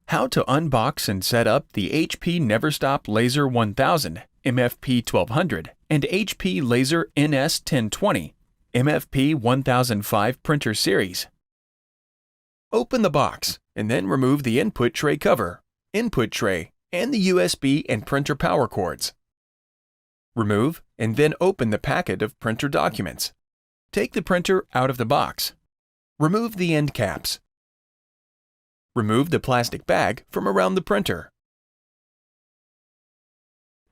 How to unbox and set up the HP Neverstop Laser 1000, MFP 1200, and HP Laser NS 1020, MFP 1005 printer series. Open the box and then remove the input tray cover, input tray, and the USB and printer power cords. Remove and then open the packet of printer documents. Take the printer out of the box. Remove the end caps. Remove the plastic bag from around the printer.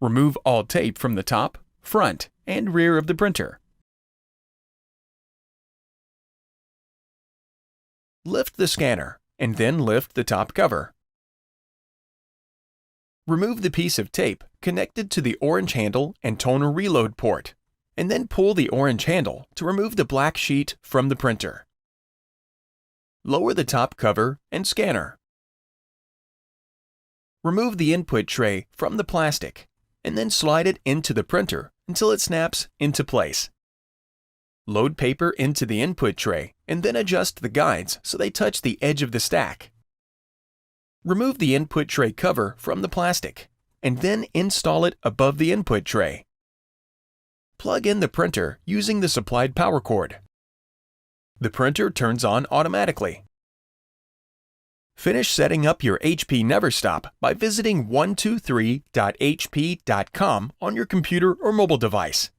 Remove all tape from the top, front, and rear of the printer. Lift the scanner and then lift the top cover. Remove the piece of tape connected to the orange handle and toner reload port, and then pull the orange handle to remove the black sheet from the printer. Lower the top cover and scanner. Remove the input tray from the plastic, and then slide it into the printer until it snaps into place. Load paper into the input tray and then adjust the guides so they touch the edge of the stack. Remove the input tray cover from the plastic, and then install it above the input tray. Plug in the printer using the supplied power cord. The printer turns on automatically. Finish setting up your HP Neverstop by visiting 123.hp.com on your computer or mobile device.